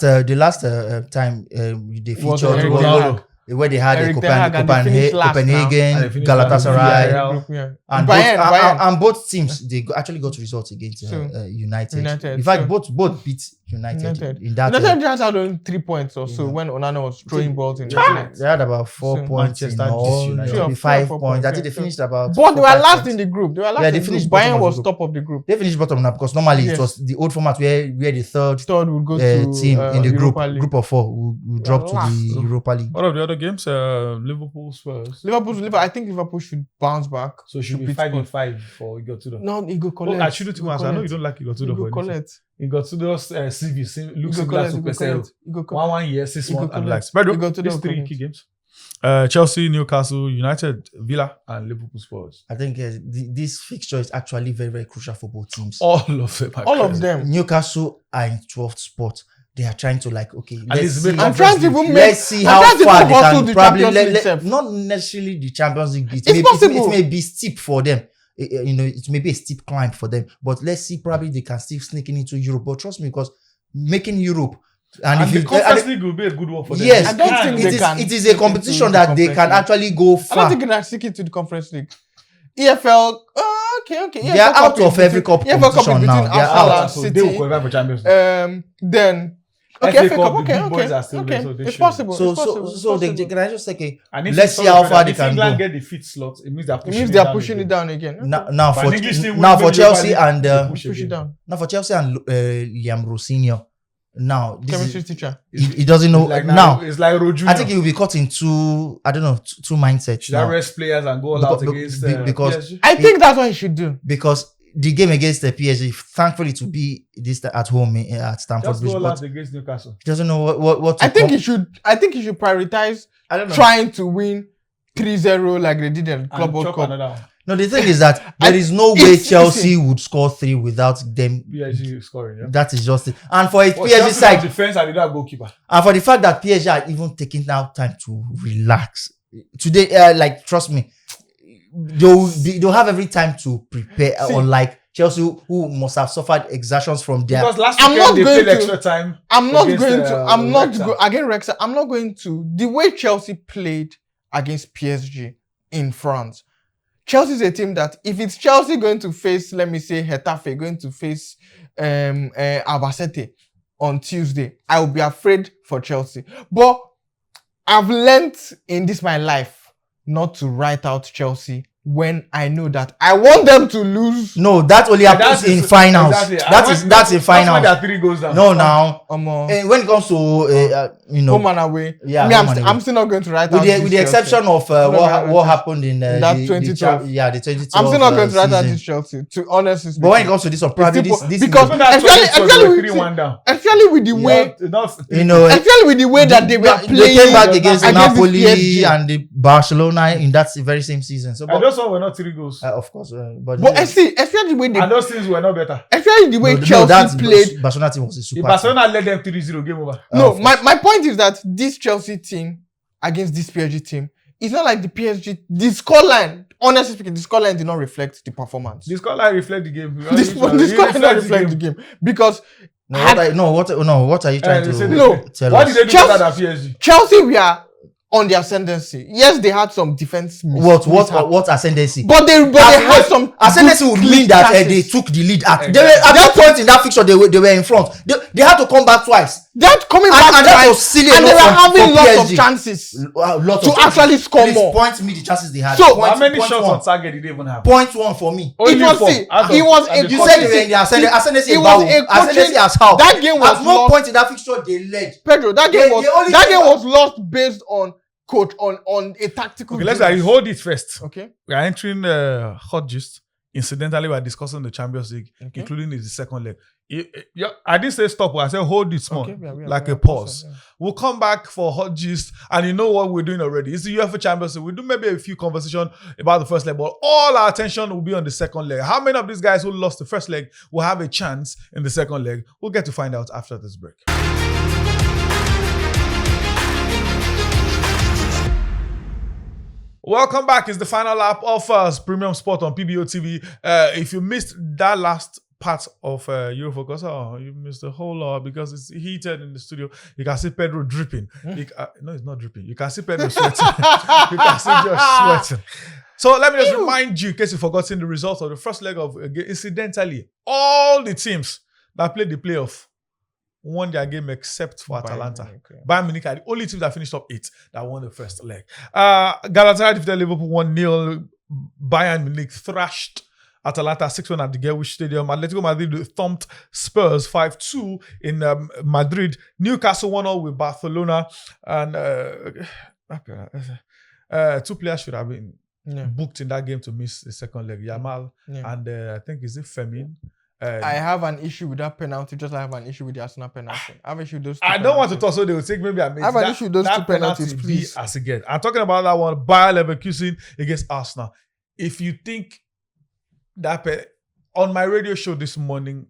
time they Was featured Eric was Ten Hag. where they had Eric Ten Hag and they finished last now. And they Copenhagen, finished Galatasaray, last. yeah. and Bayern. both teams they actually got results against So, United. United, In fact, so- both beat United in that. United just had only 3 points or so Yeah. when Onana was throwing balls in the they net. had about 4 So, points in Manchester all, United. maybe Sure, 5 4 points. I points, think they yeah. finished about. But they were 4-5 last points. in the group. They were last Yeah, in they the finished group. bottom Bayern of the was group. top of the group. They finished bottom now because normally Yes. it was the old format where the third Third will go to team in the Europa League. group of 4 will drop to last. the Europa League. One of the other games, Liverpool Spurs. Liverpool. I think Liverpool should bounce back. So it should be beat 5-5 for Igotsudo. No, Igor Oh, collect. I shouldn't too much. I know you don't like Igotsudo for Igor anything. collect. Igotsudo's CV looks Igor similar to collect. Pesero. 1 year, 6 Igor months, and collect. likes. Pedro, Igotsudo these 3 collect. key games. Chelsea, Newcastle, United, Villa, and Liverpool Spurs. I think this fixture is actually very, very crucial for both teams. All of them. are All of crazy. them. Newcastle are in 12th spot. They are trying to least see. make I'm trying to even make. Let's see I'm how trying to far even they hustle can the probably Champions League self. not necessarily the Champions League. It's possible. It may be steep for them. It may be a steep climb for them. But let's see, probably they can still sneak into Europe. But trust me, because making Europe And the Conference League will be a good one for them. yes, I don't think they can it is sneak a competition into that the they Conference can League. actually go I don't far. think they can stick it to the Conference League. EFL. Okay. They are out of every cup competition now. They are Arsenal out. and So City. they will qualify for Champions League. Then. FA Okay, FA Cup, Cup. the big boys are still Okay. there, so they It's should. possible. So it's possible. It's so they possible. can I just say, okay, And if let's it's see how not far better, they if can England go. get the fifth slot, it means they're It pushing means it they are down pushing again. it down again. Now But an English team now will for win Chelsea Europa League, and they push Push it again. down. now for Chelsea and Liam Rosinho, Now, Chemistry teacher. he doesn't know. Like now, it's like Roju. I think he will be caught in two mindsets. Should I rest players and go all out against because PSG? I think that's what he should do. Because the game against the PSG, thankfully to be this at home at Stamford Just Bridge, go all but out against Newcastle. he doesn't know what to I think he should prioritize I don't know. trying to win 3-0 like they did in Club And World chop Cup. another one. No, the thing is that there is no way Chelsea would score 3 without them. PSG scoring, yeah. That is just it. And for a Well, PSG Chelsea side, have defense and they don't have goalkeeper. and for the fact that PSG are even taking now time to relax today, like trust me, they'll have every time to prepare. Unlike Chelsea, who must have suffered exertions from their. Because last I'm weekend not they going played to- extra time. I'm not against, going to. I'm not Wrexham. against Wrexham. I'm not going to. The way Chelsea played against PSG in France, Chelsea is a team that if it's Chelsea going to face, let me say, Getafe going to face Albacete on Tuesday, I will be afraid for Chelsea. But I've learned in this my life not to write out Chelsea when I know that I want them to lose. No, that only happens in finals. Exactly. That's in That's finals. when there are 3 goals down. No, now Home when it comes to and away. Yeah, Me, home and away. I'm still not going to write with out the this with the Chelsea. exception of what happened in that the 2012. the 2012. I'm still not going to write out season. this Chelsea. To honestly speaking. But when it comes to this one, probably It's this because- Even that Especially 2012, they were with- 3-1 down. Especially with the way, especially with the way that they were playing. they came back against against Napoli PSG. and the Barcelona in that very same season. So, And but, those ones were not 3 goals. of course, but But especially the way they, And those things were not better. especially the way Chelsea played. Barcelona team was a The super. Barcelona led them 3-0, game over. No, of my point is that this Chelsea team against this PSG team, it's not like the PSG. The scoreline, honestly speaking, the scoreline did not reflect the performance. The scoreline reflect the game. The scoreline did not reflect the game because What are you trying they to said No. tell Why us? did they do Chelsea- better than PSG? Chelsea were on the ascendancy. Yes, they had some defense. What ascendancy? But they had some Ascendancy would good mean that chances. they took the lead at Exactly. at that point in that fixture they were in front. They had to come back twice. They're coming back And that twice, was silly and they enough were for having lots of PSG. chances. Lots To of actually score Please more. Point me the chances they had. So, Point- How many point shots one. on target did they even have? Point 1 for me. Only It was- 4 see, out of- he was and a- the You coach- said they were in the ascendancy. It was a coaching- as how? that game was At no lost. point in that fixture they led. Pedro, that They game only came was lost based on coach on a tactical. Okay, let's difference. hold it first. Okay. We are entering hot gist. Incidentally, we are discussing the Champions League, Okay. including the second leg. I didn't say stop, but I said hold it small, Okay, we are like a pause, pause. We'll come back for hot gist, and you know what we're doing already. It's the UEFA Champions League. We'll do maybe a few conversation about the first leg, but all our attention will be on the second leg. How many of these guys who lost the first leg will have a chance in the second leg? We'll get to find out after this break. Welcome back. It's the final lap of Premium Sport on PBO TV. If you missed that last part of Eurofocus, you missed a whole lot because it's heated in the studio. You can see Pedro dripping. No, it's not dripping. You can see Pedro sweating. You can see Josh sweating. So let me just remind you, in case you've forgotten the results of the first leg of incidentally, all the teams that played the playoff won their game except for Atalanta. Bayern Munich are the only team that finished top 8 that won the first leg. Galatasaray defeated Liverpool 1-0. Bayern Munich thrashed Atalanta 6-1 at the Gerwisch Stadium. Atletico Madrid thumped Spurs 5-2 in Madrid. Newcastle 1-0 with Barcelona. And 2 players should have been booked in that game to miss the second leg. Yamal and I think is it Femin. I have an issue with that penalty, just like I have an issue with the Arsenal penalty. I have an issue with those two I don't want to penalties. talk, so they will take maybe I made I have an issue with those two penalties, penalty please. be as again. I'm talking about that one, Bayer Leverkusen against Arsenal. If you think that on my radio show this morning,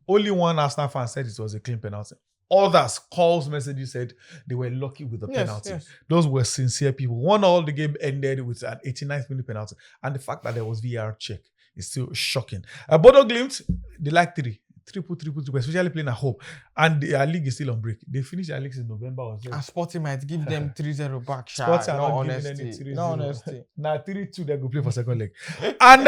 only one Arsenal fan said it was a clean penalty. Others, calls, messages said they were lucky with the penalty. Yes. Those were sincere people. 1-1, the game ended with an 89th minute penalty. And the fact that there was VAR check is still shocking. Bodo Glimt, they like triple, especially playing at home. And their league is still on break. They finished their league in November. And Sporting might give them 3-0 back. Sporting No are not giving any honesty. 3-0. No honesty. Now 3-2, they go play for second leg. And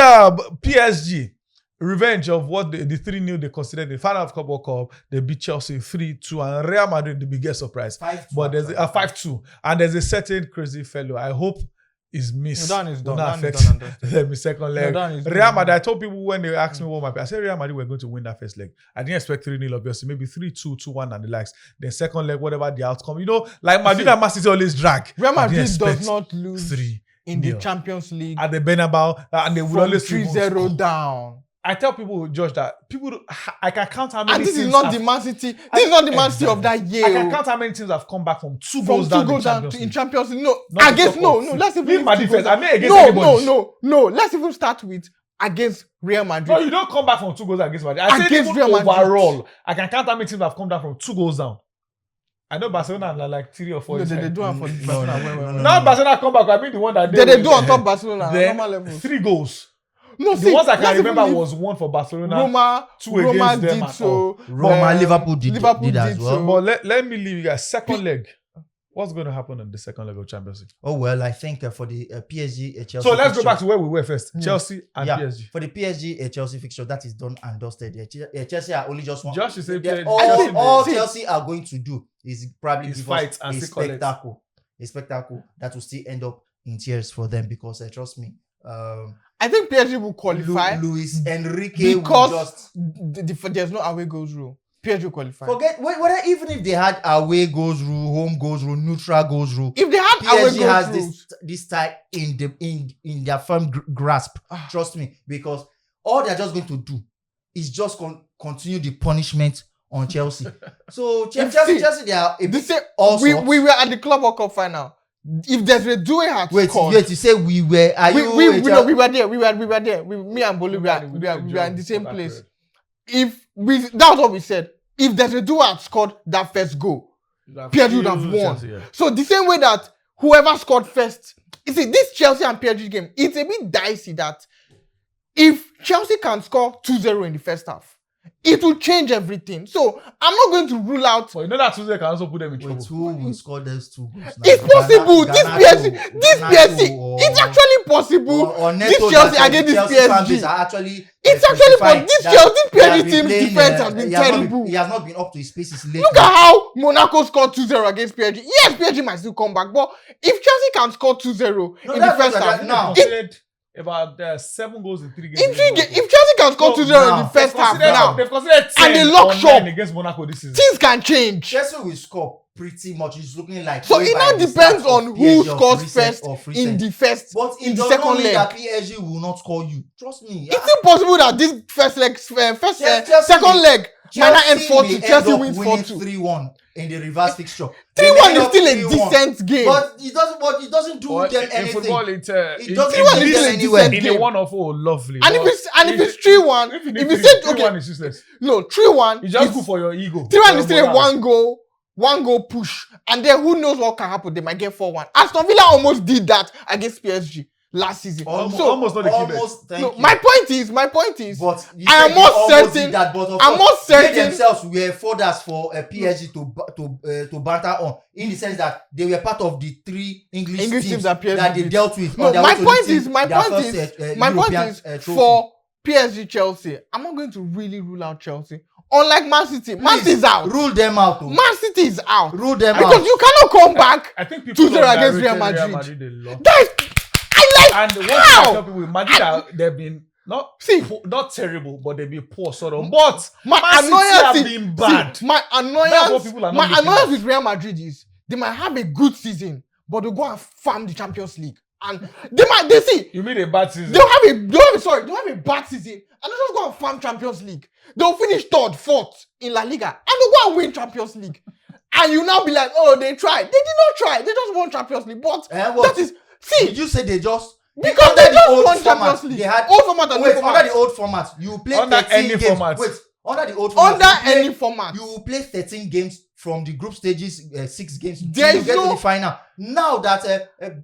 PSG, revenge of what the 3-0 they considered the final of Cup World Cup. They beat Chelsea 3-2 and Real Madrid, the biggest surprise. 5-2. But there's a 5-2. And there's a certain crazy fellow. I hope is missed. No, that is done. Will not That is affect done and dusted. them in second leg. No, that is Real done. Madrid, I told people when they asked me what my I said Real Madrid were going to win that first leg. I didn't expect 3-0, obviously, maybe 3-2, 2-1 and the likes. Then second leg, whatever the outcome. You know, like Madrid and Man City always drag. Real I didn't Madrid expect does not lose 3 in the Champions League at the Bernabeu, and they would from always 3-0 down. I tell people, Josh, that I can count how many And this teams is not have- the Man City. This is not the Man City of that year. I can count how many teams have come back from 2 From goals 2 down goals in down Champions in League. Champions League. No, Not to against talk no, of- no. Let's even Leave leave my 2 defense. goals I mean against no, anybody. no. Let's even start with against Real Madrid. No, you don't come back from 2 goals against Madrid. I said Against even Real Madrid. overall, I can count how many teams have come down from 2 goals down. I know Barcelona are like 3 or 4. No, they do it for Barcelona. Now Barcelona come back. I mean the one that They do on top Barcelona. Then Normal levels. 3 goals. No, The ones I can let's even remember leave was 1 for Barcelona. Roma. 2 Roma against them did and so. all. Roma, Liverpool did as well. so. But let me leave you guys. Second leg. What's going to happen on the second leg of Champions League? Oh well, I think for the PSG Chelsea. So let's go fixture- back to where we were first. Chelsea and yeah, PSG. for the PSG Chelsea fixture, that is done and dusted. Chelsea are only just one. Josh is saying They're- Chelsea- all See- Chelsea are going to do is probably Is give fight us and a still collect. spectacle. A spectacle that will still end up in tears for them because trust me, I think PSG will qualify Luis Enrique will because just there's no away goals rule. PSG will qualify. forget whether even if they had away goals rule, home goals rule, neutral goals rule. If they had away PSG goals has rules, this type in their firm grasp. Trust me, because all they're just going to do is just continue the punishment on Chelsea. So Chelsea, they are a this bit say, also. we were at the Club World Cup final. If Desiree Doué had Wait, scored, you say we were? Are we you? no, we were there. We were there. Me and Bolu, we were in the same place. If that's what we said. If Desiree Doué had scored that first goal, PSG would have won. Chelsea, yeah. So the same way that whoever scored first, you see, this Chelsea and PSG game, it's a bit dicey that if Chelsea can score 2-0 in the first half, it will change everything. So I'm not going to rule out. But you know that Tuesday can also put them in trouble. Wait, who will score those 2 goals? now? It's possible. This PSG, or- it's actually possible. or This Neto Chelsea that against this Chelsea fan base PSG. are actually It's actually specifying this that Chelsea they have PSG been team's playing, defense has been he has not terrible. he has not been up to his paces lately. Look at how Monaco scored 2-0 against PSG. Yes, PSG might still come back, but if Chelsea can score 2-0 in the that's first what half, now. They considered about 7 goals in 3 games. if Chelsea can score 2-0 in now, the first half now, They've considered 10 and they lock or shop. 9 against Monaco this season. things can change. Chelsea will score pretty much. It's looking like So way it by now the depends start on of who PSG or scores free set first or free in set. the first, But in it the does second not mean leg. that PSG will not score you. Trust me. It's impossible that this first leg, Chelsea second may- leg, might not end Chelsea 4-2. may end Chelsea up wins winning 4-2. 3-1 in the reverse fixture. 3-1 is still a decent game. But it doesn't do But them in anything. football, it It doesn't Three-one do is them still a anywhere. decent in game. a one of all lovely. And but if it's 3-1, if you if need you three, said 3-1 okay, is useless. no 3-1, It's just it's- good for your ego. 3-1 for is your still a morale. one goal push, and then who knows what can happen? They might get 4-1. Aston Villa almost did that against PSG last season. Almost not the key bet. Almost, thank No, you. my point is, But you I am said more they almost certain- did that, but of I'm course, more they certain- themselves were folders for PSG to banter on, in the sense that they were part of the 3 English teams that PSG that they beat. dealt with. No, on their my way to point lifting is, my their point first, is, my point European, is trophy. for PSG Chelsea, I'm not going to really rule out Chelsea. Unlike Man City, Man City is out. Rule them out. Oh. Man City is out Rule them because out. you cannot come back. I think people 2-0 against Real underrated Madrid. a lot. That is, I like And one thing I how tell people, Madrid, they've been not See. not terrible, but they've been poor sort of. But my Man City annoyance have is been bad. See, my That's what people are annoyance, not looking at. with Real Madrid is they might have a good season, but they'll go and farm the Champions League, and they see You mean a bad season? they'll have a bad season, and they'll just go and farm Champions League. They'll finish 3rd, 4th in La Liga, and they'll go and win Champions League. And you now be like, oh, they tried. They did not try. They just won Champions League. But What? that is see Did you say they just because under they the just old won format, Champions League. they had Old format and wait, new format. under the old format, you play Under 13 any games. format. Wait, under the old format, Under you play- any format. you will play 13 games from the group stages, 6 games till There you is get to no- the final. Now that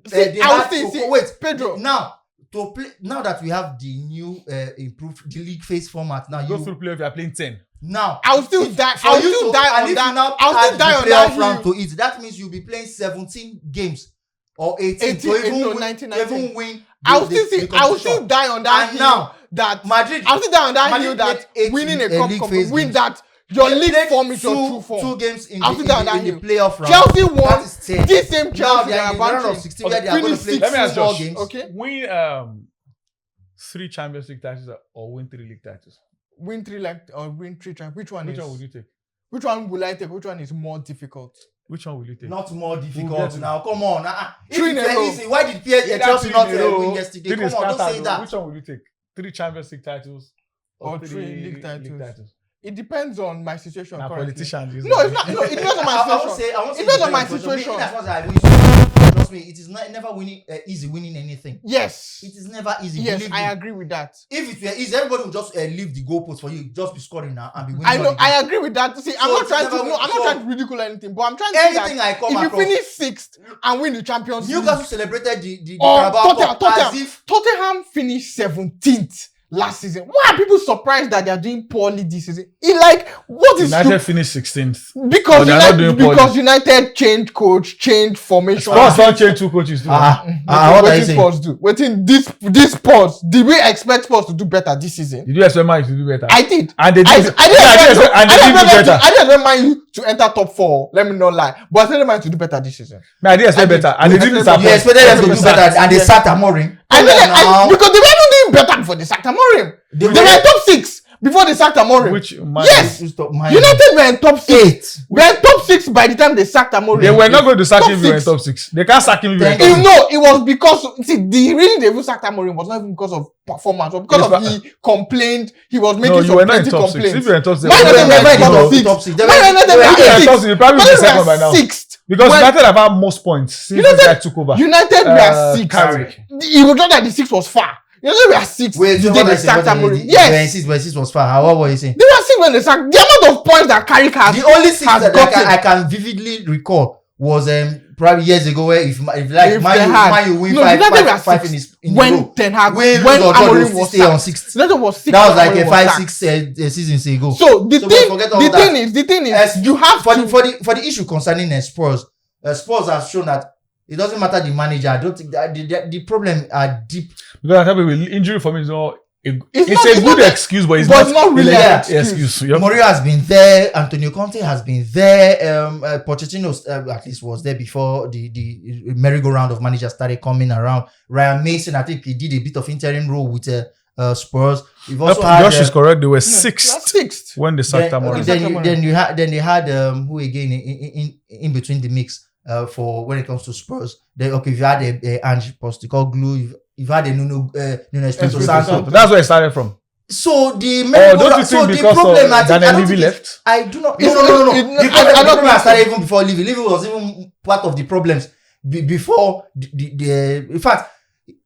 See, I'll see, wait, Pedro. Now that we have the new improved the league phase format, now Go through playoff, you are playing 10. now I'll still die. for I'll you still to- die and on if that. you now I'll add still die the on playoff that round hill. to it, that means you'll be playing 17 games or 18 18, to even no, win, 19, to even win. I'll the still competition. die on that And hill. now, that Madrid, I'll still die on that Madrid hill that played 8 winning a league cup, phase win games. that Your They league played form is your true form. 2 games in I'll the, sit down in the, and in the you. playoff round. Chelsea won. That is 10. This same Now Chelsea they they are are in the round of advancing. 16 where they are going to Finish play Let me 2 ask more Josh. games. Okay. Win 3 Champions League titles or win 3 league titles. Win 3 or win 3 champions. Which one Which one would you take? Which one will I take? Which one is more difficult? Which one will you take? Not more We'll difficult get now. Come on. If 3 in a it's row. easy, why did Chelsea not win yesterday? Come on, don't say that. Which one will you take? 3 Champions League titles Or 3 league titles. titles? It depends on my situation. Now, currently. politicians. No, it's not. No, it depends on my I won't situation. say, I won't say It depends on my depends, because situation. me, as much as I win, trust me, it is never winning easy winning anything. Yes. It is never easy. Yes, believe I me. agree with that. If it were easy, everybody would just leave the goalpost for you, just be scoring now and be winning. I know. all the games. I agree with that. See, I'm So not it's trying to. never No, win- I'm not so trying to ridicule anything. But I'm trying to say Anything that I come if you across, finish 6th and win the Champions League, Newcastle celebrated the or Carabao Cup as if Tottenham finished 17th last season. Why are people surprised that they are doing poorly this season? What is United finished 16th. because But they are not doing poorly. United changed coach, changed formation. Spurs don't change 2 coaches too. what What are you did saying? Spurs do? Waiting this Spurs. Did we expect Spurs to do better this season? Did you expect Man U to do better? I did. And they I did. didn't expect And they did do better. I didn't expect Man U to enter top 4. Let me not lie. But I expected Man U to do better this season. Man, I did expect I did. better. And they did You disappoint. you expected them to do better and they sacked Amorim. Because they were not doing better before they sacked Amorim. They were in top 6 before they sacked Amorim. Which Man? Yes. United were in top 6. We were in top 6 by the time they sacked Amorim. They were not going to sack Top him if we were in 6. top 6. They can't sack him if we were in Thank top you. 6. No, it was because the reason they even sacked Amorim was not even because of performance, but because Yes, of he complained. He was No, making you some were not in plenty top 6. complaints. If you were in top 6, Man United they were were in top 6. top 6. Man United in were top 6. in You probably be second by now. 6th. Because When- United have had most points since this guy took over. United were 6th. Carrick. It was not that the 6th was far. United were 6th. Wait, the so day what they I said, sacked what I Amorim. mean, Yes. when 6 was far. What were you saying? They were 6th when they sacked. The amount of points that Carrick has. The only 6 has that gotten. I can vividly recall was probably years ago where if If Man they U win no, 5 United were 5 6th in a when row. Ten Hag, When when lose or draw, Amorim they'll was stay on sacked. 6th. United was 6th. That was when like a Amorim was 5 sacked. 6 seasons ago. So the So thing, forget all the that. thing is, you have for to. the issue concerning Spurs, Spurs has shown that it doesn't matter the manager. I don't think that the problem are deep. Because I tell you, injury for me is not. It's not- a it's good not a- excuse, but it's but not really a an excuse. Yep. Mourinho has been there. Antonio Conte has been there. Pochettino at least was there before the merry-go-round of managers started coming around. Ryan Mason, I think he did a bit of interim role with Spurs. We've also had Josh is correct. They were They are 6th 6th. when they sacked Amorim. then they had who again in between the mix for when it comes to Spurs. Then you've had Ange Postecoglou, you've had a Nuno Espirito Santo. That's where it started from. So the Don't you think because of Daniel Levy left? I do not. It's No. not- The problem has started even before Levy. Levy was even part of the problems before the. In fact,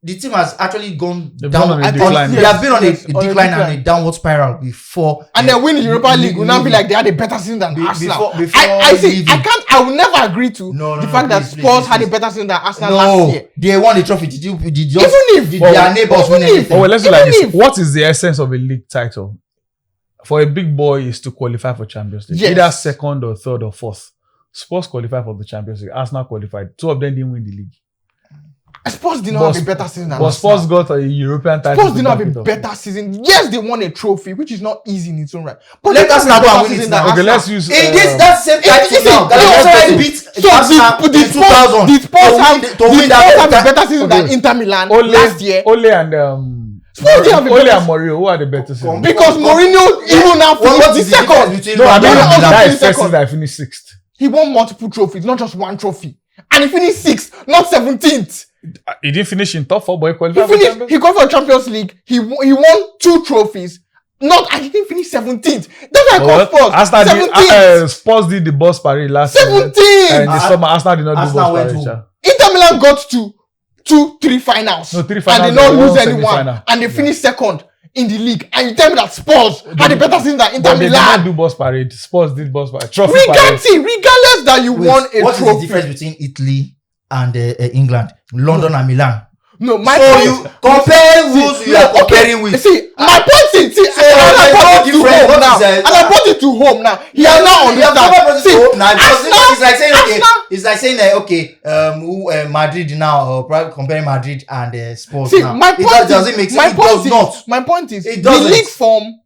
the team has actually gone They've down. gone on a I think decline. They have been on a Yes, on a decline and decline. a downward spiral before. And then win the Europa League will now be like they had a better season than Arsenal. I see. I will never agree to the fact that Spurs had a better season than Arsenal last year. They won the trophy. Did Even if their neighbors win anything? Oh, well, let's do like Even this. if- What is the essence of a league title? For a big boy is to qualify for Champions League. Yes. Either second or third or fourth. Spurs qualified for the Champions League. Arsenal qualified. 2 of them didn't win the league. Spurs did not But have a better season than But Arsenal. Spurs got a European title. Spurs to did not back have it a up. better season. Yes, they won a trophy, which is not easy in its own right. But Let they us have now a go better and win it season now. than Okay, let's Arsenal. use. In this that same title Listen, now, Galatasaray beat Arsenal the in 2000 Spurs to win have a that. better season than Okay. Inter Milan last year. Ole and Spurs didn't have a Ole better and Mourinho, who are the better season? because Mourinho even now What finished is the the difference second. between No, I mean Mourinho also that finished is first second. season I finished 6th. He won multiple trophies, not just one trophy. And he finished 6th, not 17th. He didn't finish in top 4, but he He qualified for finished. Champions He got for Champions League. He won 2 trophies. And he didn't finish 17th. That's why I call Spurs. Arsenal 17th. Spurs did the bus parade last season. 17th. And the summer Arsenal did not do Arsenal bus went parade. home. Sha. Inter Milan got to 3 finals. No, 3 And finals they not and lose one anyone. semi-final. And they finished second in the league. And you tell me that Spurs had a better season than Inter But they did not Milan. do bus parade. Spurs did bus parade. Trophy parade. Regardless that you won a What is the trophy. difference between Italy and England, London and Milan? No, my So point. you compare who you are comparing with. See, my point is, and I there's brought no it to difference. home What now. is that? And I brought it to home now. He has now understand. See, it's like saying okay. Arsenal- It's like saying Madrid now, or probably comparing Madrid and Spurs See, now. my point Doesn't make sense. my It point does is, not. my point is, It the doesn't. league form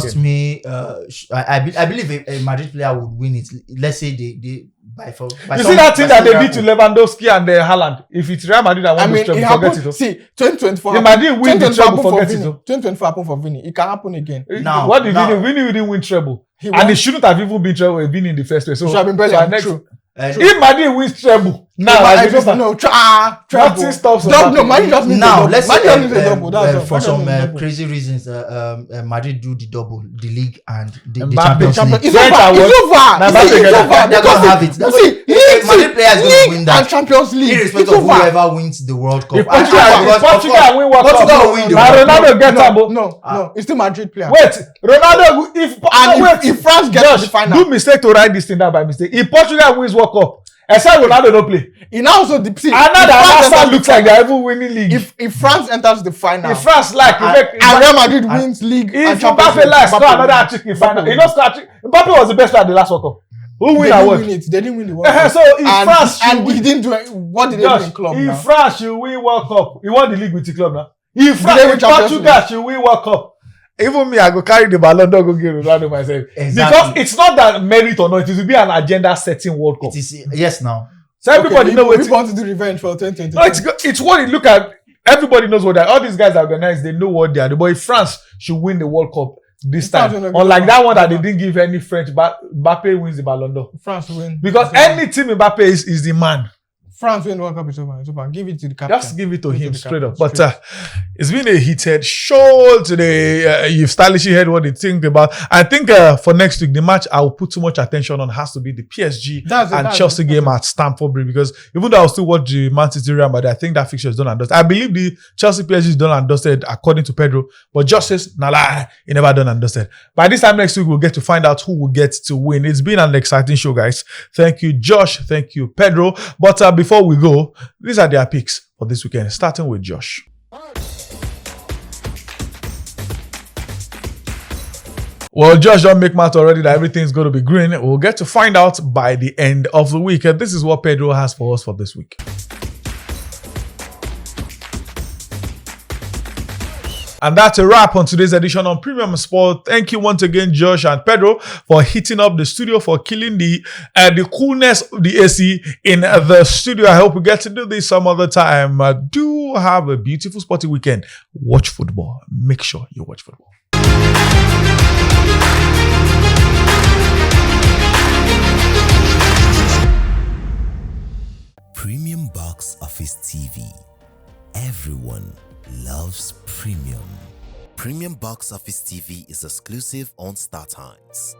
trust me, I believe a Madrid player would win it. Let's say You see that thing that they did to Lewandowski and Haaland? If it's Real Madrid that won the treble, forget it. See, 2024. If Madrid win the treble, forget it. 2024 happened for Vini. It can happen again. Now, what did Vini didn't win treble, and he shouldn't have even been treble. Vini in the first place. So, should have been better. True. If Madrid wins treble, treble. Nothing stops. No, Madrid just needs now. Let's say for some crazy reasons, Madrid do the double, the league and the Champions League. It's over. They're gonna have it. Madrid players will win that and Champions League. Irrespective of whoever wins the World Cup. If Portugal win World Cup, Ronaldo get up. No, it's still Madrid player. Wait, Ronaldo. If France gets to the final, do mistake to write this thing down by mistake. If Portugal wins World Cup, except Ronaldo don't play. He now also and now that looks like they're even winning league. If France enters the final, if France and Real Madrid wins league, if Mbappe likes score another trick in final, you know, Mbappe was the best player at the last World Cup. Who win award? They didn't win the World Cup. So if France and he didn't do it. What did they do in club? If France should win World Cup, he won the league with the club now. If Portugal should win World Cup, even me, I go carry the ballon d'or, go give Ronaldo myself. Exactly. Because it's not that merit or not, it will be an agenda-setting World Cup. It is, yes, now. So everybody know what we want to do revenge for 2020. No, it's what you look at. Everybody knows what all these guys are organized. They know what they are doing. But if France should win the World Cup this time, unlike that one that they didn't give any French, Mbappe wins the ballon d'or. France win because any team Mbappe is the man. France win World Cup is over. It's over. Give it to the captain. Just give it to him straight up. But it's been a heated show today. You've stylishly heard what they think about. I think for next week, the match I will put too much attention on has to be the PSG and Chelsea game at Stamford Bridge. Because even though I'll still watch the Man City Real Madrid, I think that fixture is done and dusted. I believe the Chelsea PSG is done and dusted according to Pedro. But just says, nah, lie, he never done and dusted. By this time next week, we'll get to find out who will get to win. It's been an exciting show, guys. Thank you, Josh. Thank you, Pedro. But before we go, these are their picks for this weekend, starting with Josh. Well, Josh don't make matter already that everything's going to be green. We'll get to find out by the end of the week. And this is what Pedro has for us for this week. And that's a wrap on today's edition on Premium Sport. Thank you once again, Josh and Pedro, for hitting up the studio, for killing the coolness of the AC in the studio. I hope we get to do this some other time. Do have a beautiful sporty weekend. Watch football. Make sure you watch football. Premium Box Office TV. Everyone loves premium. Premium Box Office TV is exclusive on StarTimes.